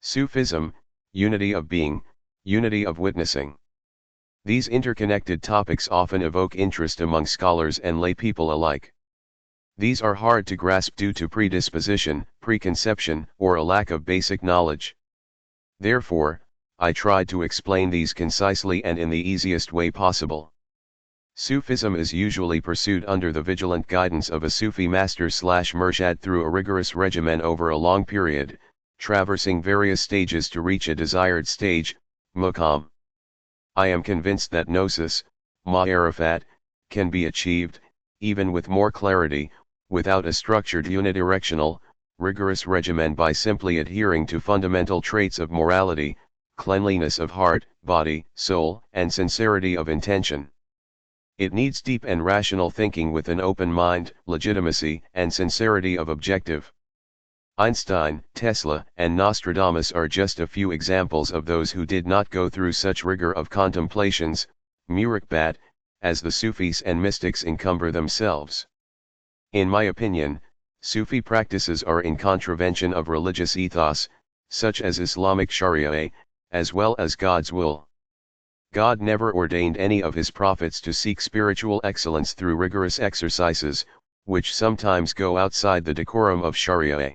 Sufism, unity of being, unity of witnessing. These interconnected topics often evoke interest among scholars and lay people alike. These are hard to grasp due to predisposition, preconception, or a lack of basic knowledge. Therefore, I tried to explain these concisely and in the easiest way possible. Sufism is usually pursued under the vigilant guidance of a Sufi-Master/Murshad through a rigorous regimen over a long period, traversing various stages to reach a desired stage, maqam. I am convinced that Gnosis, muraqbat, can be achieved, even with more clarity, without a structured unidirectional, rigorous regimen by simply adhering to fundamental traits of morality, cleanliness of heart, body, soul, and sincerity of intention. It needs deep and rational thinking with an open mind, legitimacy, and sincerity of objective. Einstein, Tesla, and Nostradamus are just a few examples of those who did not go through such rigor of contemplations, muraqbat, as the Sufis and mystics encumber themselves. In my opinion, Sufi practices are in contravention of religious ethos, such as Islamic Sharia, as well as God's will. God never ordained any of his prophets to seek spiritual excellence through rigorous exercises, which sometimes go outside the decorum of Sharia.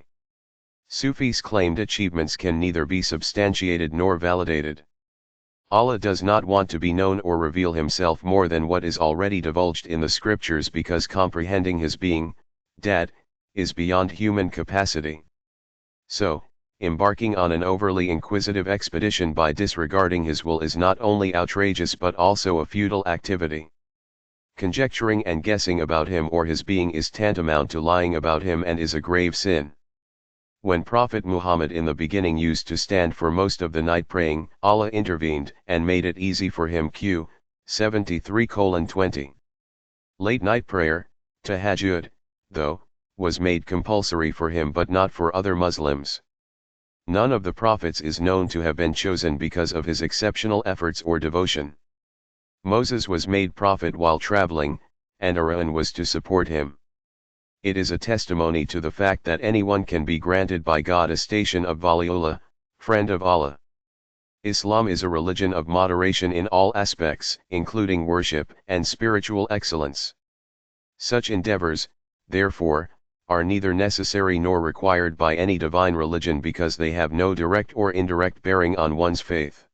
Sufis' claimed achievements can neither be substantiated nor validated. Allah does not want to be known or reveal himself more than what is already divulged in the scriptures because comprehending his being, dat, is beyond human capacity. So, embarking on an overly inquisitive expedition by disregarding his will is not only outrageous but also a futile activity. Conjecturing and guessing about him or his being is tantamount to lying about him and is a grave sin. When Prophet Muhammad in the beginning used to stand for most of the night praying, Allah intervened and made it easy for him. Q. 73:20. Late night prayer, tahajjud, though, was made compulsory for him but not for other Muslims. None of the prophets is known to have been chosen because of his exceptional efforts or devotion. Moses was made prophet while traveling, and Aaron was to support him. It is a testimony to the fact that anyone can be granted by God a station of Waliullah, friend of Allah. Islam is a religion of moderation in all aspects, including worship and spiritual excellence. Such endeavors, therefore, are neither necessary nor required by any divine religion because they have no direct or indirect bearing on one's faith.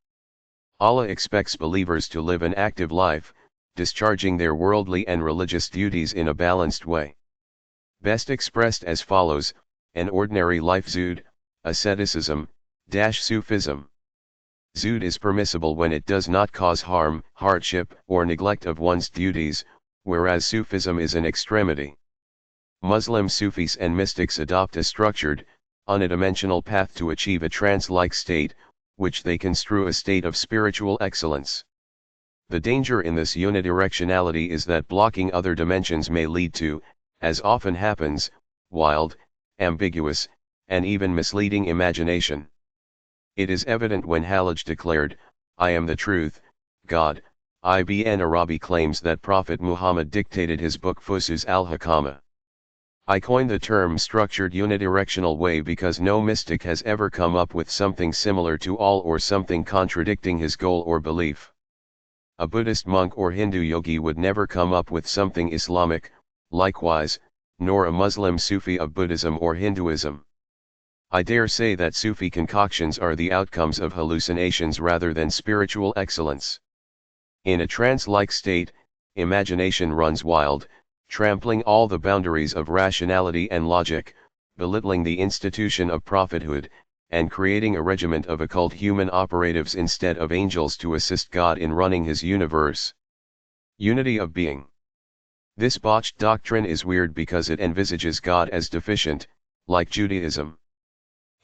Allah expects believers to live an active life, discharging their worldly and religious duties in a balanced way. Best expressed as follows: an ordinary life zuhd, asceticism, Sufism. Zuhd is permissible when it does not cause harm, hardship, or neglect of one's duties, whereas Sufism is an extremity. Muslim Sufis and mystics adopt a structured, unidimensional path to achieve a trance-like state, which they construe a state of spiritual excellence. The danger in this unidirectionality is that blocking other dimensions may lead to, as often happens, wild, ambiguous, and even misleading imagination. It is evident when Hallaj declared, "I am the truth, God." Ibn Arabi claims that Prophet Muhammad dictated his book Fasus-Al-Hikma. I coined the term structured unidirectional way because no mystic has ever come up with something similar to all or something contradicting his goal or belief. A Buddhist monk or Hindu yogi would never come up with something Islamic, likewise, nor a Muslim Sufi of Buddhism or Hinduism. I dare say that Sufi concoctions are the outcomes of hallucinations rather than spiritual excellence. In a trance-like state, imagination runs wild, trampling all the boundaries of rationality and logic, belittling the institution of prophethood, and creating a regiment of occult human operatives instead of angels to assist God in running his universe. Unity of being. This botched doctrine is weird because it envisages God as deficient, like Judaism.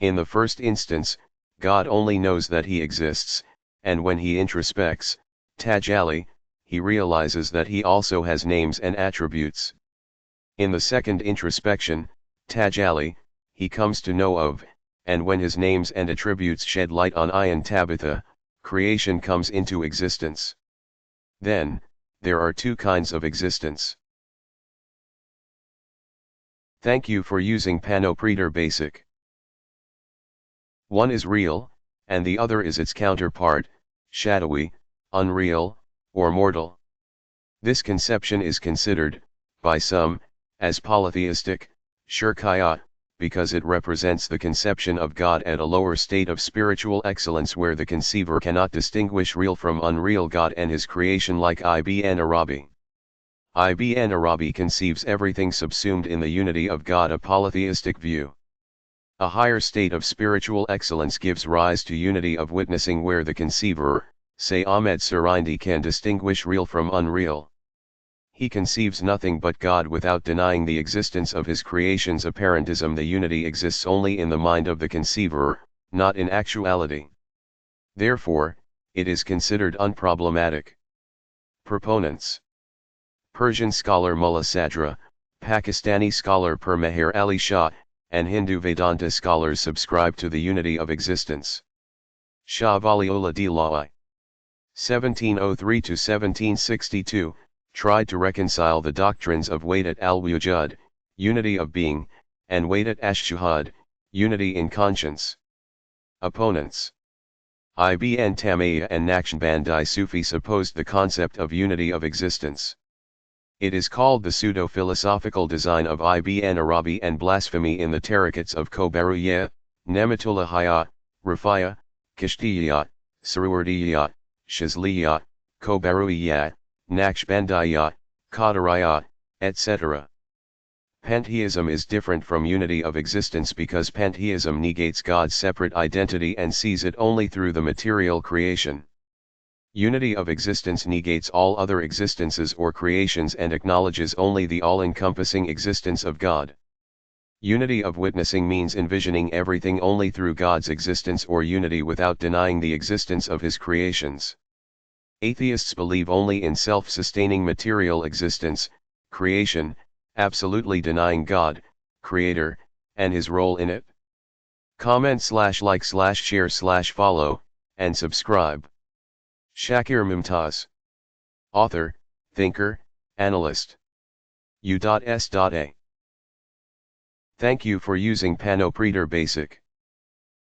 In the first instance, God only knows that he exists, and when he introspects, tajalli, he realizes that he also has names and attributes. In the second introspection, tajalli, he comes to know of, and when his names and attributes shed light on Ayin Tabitha, creation comes into existence. Then, there are two kinds of existence. Thank you for using Panopreter Basic. One is real, and the other is its counterpart, shadowy, unreal, or mortal. This conception is considered, by some, as polytheistic, shirkiyat, because it represents the conception of God at a lower state of spiritual excellence where the conceiver cannot distinguish real from unreal God and his creation like Ibn Arabi. Ibn Arabi conceives everything subsumed in the unity of God, a polytheistic view. A higher state of spiritual excellence gives rise to unity of witnessing where the conceiver, say Ahmed Surindi, can distinguish real from unreal. He conceives nothing but God without denying the existence of his creation's apparentism. The unity exists only in the mind of the conceiver, not in actuality. Therefore, it is considered unproblematic. Proponents: Persian scholar Mullah Sadra, Pakistani scholar Pir Meher Ali Shah, and Hindu Vedanta scholars subscribe to the unity of existence. Shah Waliullah Dila'i, 1703–1762, tried to reconcile the doctrines of Wahdat al-Wujud, unity of being, and Wahdat ash-Shuhud, unity in conscience. Opponents: Ibn Taymiyyah and Naqshbandi Sufis opposed the concept of unity of existence. It is called the pseudo-philosophical design of Ibn Arabi and blasphemy in the tarikats of Kobariyya, Nematullahiyya, Rafiyya, Kishtiyya, Suruwardiyya, Shazliyya, Kobariyya, Naqshbandiyya, Qadariyya, etc. Pantheism is different from unity of existence because pantheism negates God's separate identity and sees it only through the material creation. Unity of existence negates all other existences or creations and acknowledges only the all-encompassing existence of God. Unity of witnessing means envisioning everything only through God's existence or unity without denying the existence of his creations. Atheists believe only in self-sustaining material existence, creation, absolutely denying God, Creator, and his role in it. Comment/like/share/follow, and subscribe. Shakir Mumtaz. Author, thinker, analyst. U.S.A. Thank you for using Panopreader Basic.